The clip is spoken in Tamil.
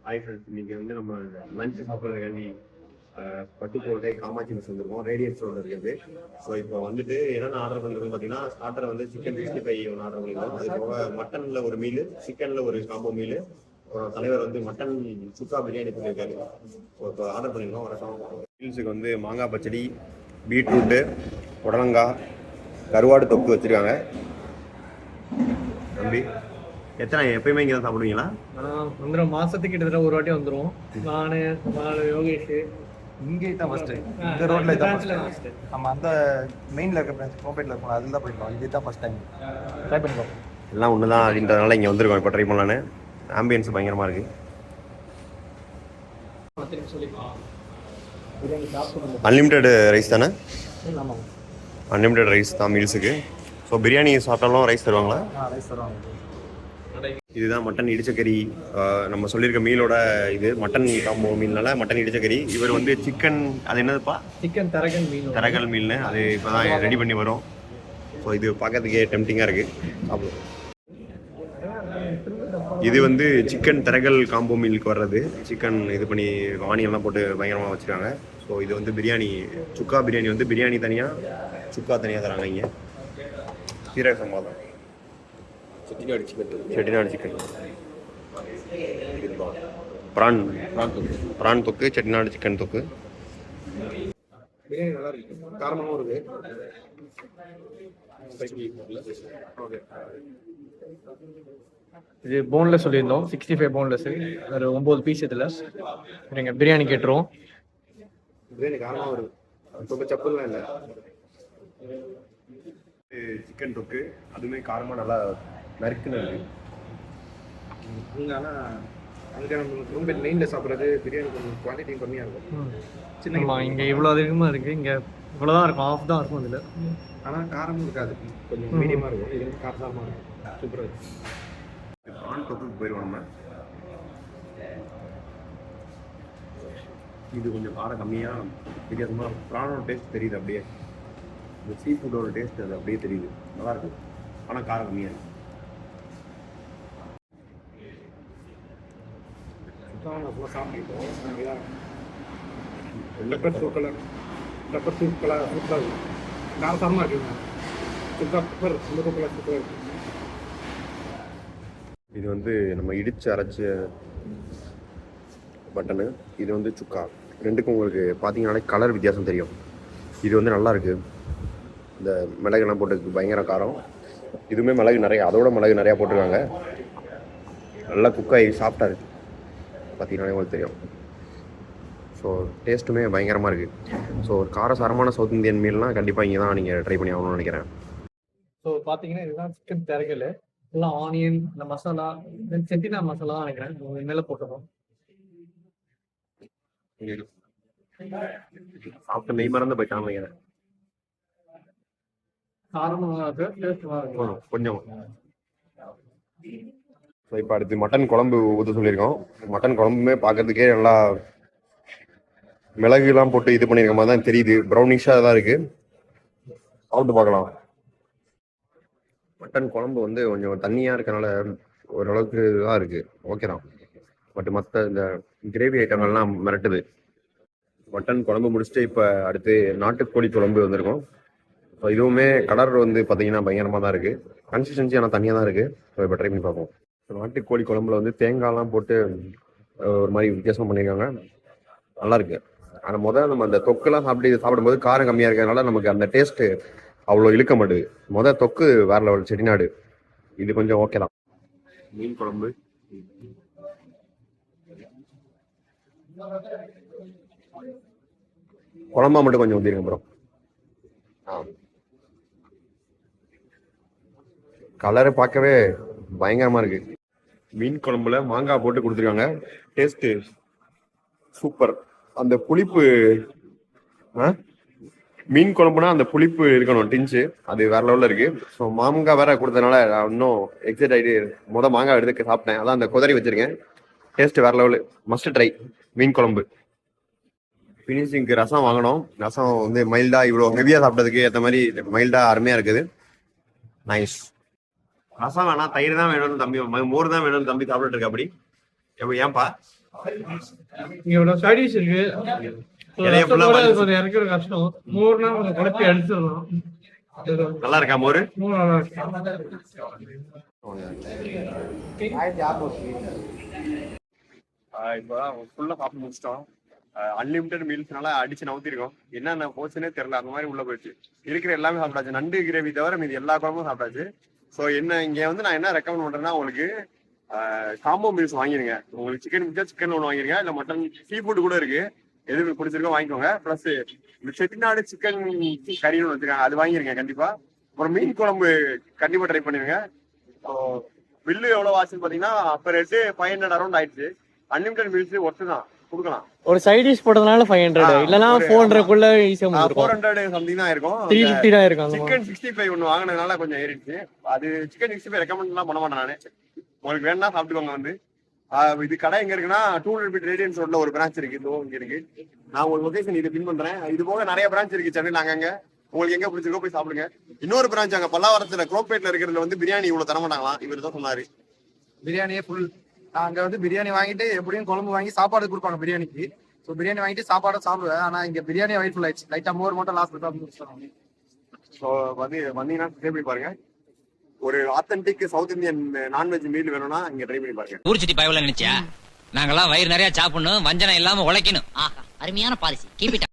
ஹாய் ஃப்ரெண்ட்ஸ், இன்னைக்கு வந்து நம்ம லஞ்ச் சாப்பிட்றதுக்காண்டி பட்டுக்கோட்டை காமாட்சி மிஸ் வந்திருக்கோம். ரேடியன்ஸ் ரோடு இருக்குது. ஸோ இப்போ வந்துட்டு என்னென்ன ஆர்டர் பண்ணிருக்கோம் பார்த்தீங்கன்னா, ஸ்டார்டர் வந்து சிக்கன் 65 ஒன்று ஆர்டர் பண்ணிருக்கோம். அது போக மட்டனில் ஒரு மீல், சிக்கனில் ஒரு காம்போ மீல். தலைவர் வந்து மட்டன் சுக்கா பிரியாணி பண்ணியிருக்காரு. இப்போ ஆர்டர் பண்ணியிருக்கோம். வர மீல்ஸுக்கு வந்து மாங்காய் பச்சடி, பீட்ரூட்டு, புடலங்காய், கருவாடு தொக்கு வச்சுருக்காங்க. தம்பி எப்பயுமே இங்கே தான் சாப்பிடுவீங்களா? வந்துடும், மாசத்துக்கு கிட்டத்தட்ட ஒரு வாட்டி வந்துடும். நானு யோகேஷ் இங்கே தான் ஃபஸ்ட்டு, இந்த ரோட்டில் தான் ஃபஸ்ட்டு. நம்ம அந்த மெயினில் இருக்க பிரான்ச் கோபேட்டில் இருக்கோம், அதில் தான் போயிருக்கோம். இது தான் ஃபஸ்ட் டைம் ட்ரை பண்ணி பார்ப்போம். எல்லாம் ஒன்று தான் அப்படின்றதுனால இங்கே வந்திருக்கோம். இப்போ ட்ரை பண்ணலான்னு. ஆம்பியன்ஸ் பயங்கரமாக இருக்குது. அன்லிமிட்டெட் ரைஸ் தானே? அன்லிமிட்டெட் ரைஸ் தான் மீல்ஸுக்கு. ஸோ பிரியாணி சாப்பிட்டாலும் ரைஸ் தருவாங்களா? ரைஸ் தருவாங்க. இதுதான் மட்டன் இடிச்சக்கறி. நம்ம சொல்லியிருக்க மீலோட இது மட்டன் காம்போ மீல்னால மட்டன் இடிச்சக்கறி. இவர் வந்து சிக்கன், அது என்னதுப்பா? Chicken தரகல் meal. தரகல் மீல்னு அது இப்போ தான் ரெடி பண்ணி வரும். ஸோ இது பார்க்கறதுக்கே டெம்டிங்காக இருக்குது. சாப்பிடுவோம். இது வந்து சிக்கன் தரகல் காம்போ மீலுக்கு வர்றது. சிக்கன் இது பண்ணி ஆனியன்லாம் போட்டு பயங்கரமாக வச்சுருக்காங்க. ஸோ இது வந்து பிரியாணி, சுக்கா பிரியாணி வந்து பிரியாணி தனியாக, சுக்கா தனியாக தராங்க. இங்கே சீரக சம்பாதம், செட்டிநாடு சிக்கன், பிரான் தொக்கு, செட்டிநாடு சிக்கன் தொக்கு. பிரியாணி நல்லா இருக்கு, காரமாகவும் இருக்கு. இது போன்லெஸ் சொல்லியிருந்தோம், 65 போன்லெஸ், ஒரு 9 பீஸ். இதில் நீங்கள் பிரியாணி கேட்டுருவோம். பிரியாணி காரமாகவும் இருக்கு, தொக்கு சப்புலாம் இல்லை. சிக்கன் தொக்கு அதுவுமே காரமாக நல்லா நறுக்குன்னு இருக்கு. இங்கே ஆனால் அங்கே நம்ம ரொம்ப மெயினில் சாப்பிட்றது பிரியாணி கொஞ்சம் குவான்டிட்டி கம்மியாக இருக்கும். சின்ன இங்கே இவ்வளோ அதிகமாக இருக்குது, இங்கே இவ்வளோ தான் இருக்கும், ஆஃப் தான் இருக்கும் இதில். ஆனால் காரமும் இருக்காது, கொஞ்சம் மீடியமாக இருக்கும். இது வந்து காரசாரமாக இருக்கும், சூப்பராக இருக்கும். ப்ரான் தொக்குக்கு போயிடுவோம் நம்ம. இது கொஞ்சம் காரம் கம்மியாக வித்தியாசமாக ப்ரானோட டேஸ்ட் தெரியுது. அப்படியே இந்த சீ ஃபுட்டோட டேஸ்ட் அது அப்படியே தெரியுது. நல்லாயிருக்கு, ஆனால் காரம் கம்மியாக இருக்குது. சாப்பிட்டோம். பெப்பர் சூப்பராக சூப்பராக இருக்கும், காரசாரமாக இருக்குங்க. பெப்பர் சூப்பராக இருக்கும். இது வந்து நம்ம இடித்து அரைச்ச மட்டனு, இது வந்து சுக்கா. ரெண்டுக்கும் உங்களுக்கு பார்த்தீங்கன்னாலே கலர் வித்தியாசம் தெரியும். இது வந்து நல்லா இருக்குது. இந்த மிளகுலாம் போட்டு பயங்கர காரம். இதுவுமே மிளகு நிறையா, அதோட மிளகு நிறையா போட்டிருக்காங்க. நல்லா குக்காகி சாஃப்டாக இருக்குது, பார்த்தீங்கன்னாலே உங்களுக்கு தெரியும். ஸோ டேஸ்ட்டுமே பயங்கரமாக இருக்குது. ஸோ ஒரு காரசாரமான சவுத் இந்தியன் மீல்னால் கண்டிப்பாக இங்கே தான் நீங்கள் ட்ரை பண்ணி ஆகணும்னு நினைக்கிறேன். ஸோ பார்த்தீங்கன்னா இதுதான் சிக்கன் தரகல். எல்லாம் ஆனியன், இந்த மசாலா, செட்டிநாடு மசாலா தான் நினைக்கிறேன் மேலே போட்டுருக்கோம். சாப்பிட்டு மெய் மறந்து போயிட்டாங்க நினைக்கிறேன். காரமாக இருக்குது, டேஸ்ட்டாக இருக்கும் கொஞ்சம். ஸோ இப்போ அடுத்து மட்டன் குழம்பு ஊற்ற சொல்லியிருக்கோம். மட்டன் குழம்புமே பார்க்கறதுக்கே நல்லா மிளகுலாம் போட்டு இது பண்ணியிருக்க மாதிரி தான் தெரியுது. ப்ரௌனிஷாக தான் இருக்குது. சாப்பிட்டு பார்க்கலாம். மட்டன் குழம்பு வந்து கொஞ்சம் தண்ணியாக இருக்கனால ஓரளவுக்கு தான் இருக்குது, ஓகே தான். பட் மற்ற இந்த கிரேவி ஐட்டங்கள்லாம் மிரட்டுது. மட்டன் குழம்பு முடிச்சுட்டு இப்போ அடுத்து நாட்டுக்கோழி குழம்பு வந்திருக்கோம். ஸோ இதுவுமே கலர் வந்து பார்த்தீங்கன்னா பயங்கரமாக தான் இருக்குது. கன்சிஸ்டன்சி ஆனால் தனியாக தான் இருக்குது. ஸோ இப்போ ட்ரை பண்ணி பார்ப்போம். நாட்டுக்கோழி குழம்புல வந்து தேங்காய்லாம் போட்டு ஒரு மாதிரி வித்தியாசம் பண்ணியிருக்காங்க, நல்லா இருக்கு. ஆனால் முதல்ல நம்ம அந்த தொக்குலாம் சாப்பிடும்போது காரம் கம்மியாக இருக்கிறதுனால நமக்கு அந்த டேஸ்ட்டு அவ்வளோ இழுக்க மாட்டுது. முதல் தொக்கு வேற லெவல், செட்டிநாடு. இது கொஞ்சம் ஓகே தான். மீன் குழம்பு, குழம்பா மட்டும் கொஞ்சம் ஊற்றிருங்க ப்ரோ. கலரை பார்க்கவே பயங்கரமா இருக்கு. மீன் குழம்புல மாங்காய் போட்டு கொடுத்துருக்காங்க. Taste super. அந்த புளிப்பு, மீன் குழம்புனா அந்த புளிப்பு இருக்கணும், டிஞ்சு, அது வேற லெவலில் இருக்கு. ஸோ மாங்காய் வேற கொடுத்ததுனால நான் இன்னும் எக்ஸைட் ஆகிட்டு மாங்காய் எடுத்து சாப்பிட்டேன். அதான் அந்த குதறி வச்சிருக்கேன். டேஸ்ட் வேற லெவலு, மஸ்ட் ட்ரை மீன் குழம்பு. ஃபினிஷிங்க்கு ரசம் வாங்கினோம். ரசம் வந்து மைல்டா, இவ்வளோ ஹெவியாக சாப்பிட்டதுக்கு ஏற்ற மாதிரி மைல்டா அருமையாக இருக்குது. நைஸ். ரசம் வேணாம், தயிர் தான் வேணும்னு தம்பி, மோர் தான் வேணும்னு தம்பி சாப்பிட்டுட்டு இருக்கா. அப்படி ஏன்பா? இங்கோட சைடிஷ் இருக்கு. இலைய full ஆ ரசத்தோட வலிச்சு. கொஞ்சம் இறக்கிறது கஷ்டம். மோர்னா கொஞ்சம் குழப்பி அடிச்சிடலாம். நல்லா இருக்கா மோரு? மோர் நல்லா இருக்கு. இப்போ ஃபுல்லா சாப்பிட்டு முடிச்சிட்டோம். அன்லிமிட்டட் மீல்ஸ்னால அடிச்சு நவுத்திருக்கோம். என்னென்ன போச்சுன்னே தெரியல, அந்த மாதிரி உள்ள போயிடுச்சு. இருக்கிற எல்லாமே சாப்பிட்டாச்சு. நண்டு கிரேவி தவிர மீதி எல்லா குழம்பும் சாப்பிட்டாச்சு. ஸோ என்ன இங்க வந்து நான் என்ன ரெக்கமெண்ட் பண்றேன்னா, உங்களுக்கு காம்போ மீல்ஸ் வாங்கிருங்க. உங்களுக்கு சிக்கன் பிடிச்சா சிக்கன் ஒன்று வாங்கிருங்க, இல்ல மட்டன் சீ ஃபுட் கூட இருக்கு. எது பிடிச்சிருக்கோ வாங்கிக்கோங்க. பிளஸ் இந்த செட்டிநாடு சிக்கன் கறின்னு ஒன்று வச்சிருக்காங்க, அது வாங்கிருங்க கண்டிப்பா. அப்புறம் மீன் குழம்பு கண்டிப்பா ட்ரை பண்ணிருங்க. ஸோ பில்லு எவ்வளவு ஆச்சுன்னு பாத்தீங்கன்னா அப்ப ரேட்டு 500 அரௌண்ட் ஆயிடுச்சு. அன்லிமிட்டட் மீல்ஸ் ஒர்த்து தான், கொடுக்கலாம். ஒரு சைட் டிஷ் போட்டதுனால 500, இல்லனா 400 ஈஸியா முடிஞ்சிரும். 400 சம்திங் தான் இருக்கும். 350 தான் இருக்கும். சிக்கன் 65 ஒன்று வாங்கினதுனால கொஞ்சம் ஏறிடுச்சு. அது சிக்கன் 65 ரெக்கமெண்ட் எல்லாம் பண்ண மாட்டேன் நானு. உங்களுக்கு வேணா சாப்பிட்டுக்கோங்க. வந்து இது கடை எங்க இருக்குன்னா 200 ஃபீட் ரேடியன்ஸ் ரோட்ல ஒரு பிரான்ச் இருக்கு. இதோ இங்க இருக்கு. நான் ஒரு லொகேஷன் இது பின் பண்றேன். இது போக நிறைய பிரான்ச் இருக்கு சென்னையில். அங்கங்க உங்களுக்கு எங்க பிடிச்சிருக்கோ போய் சாப்பிடுங்க. இன்னொரு பிரான்ச் அங்க பல்லாவரத்துல குரோப்பேட்ல இருக்கிறதுல வந்து பிரியாணி இவ்வளவு தர மாட்டாங்களாம். இவர் தான் சொன்னாரு. பிரியாணியே ஃபுல். அங்க வந்து பிரியாணி வாங்கிட்டு எப்படியும் குழம்பு வாங்கி சாப்பாடு கொடுப்பாங்க பிரியாணிக்கு. ஸோ பிரியாணி வாங்கிட்டு சாப்பாடும் சாப்பிடுவேன். ஆனா இங்க பிரியாணி வயிறு ஃபுல் ஆயிடுச்சு. லைட்டா மோர் மட்டும் லாஸ்ட் சாப்பிட்டு. ஸோ வந்து வந்தீங்கன்னா ட்ரை பண்ணி பாருங்க. ஒரு authentic south Indian non veg meal வேணும்னா இங்க ட்ரை பண்ணி பாருங்க. ஊர்ச்சிட்டி பயவுல நினைச்சியா? நாங்கெல்லாம் வயிறு நிறைய சாப்பிடணும், வஞ்சனம் இல்லாம உழைக்கணும். ஆஹா, அருமையான பாலிசி. Keep it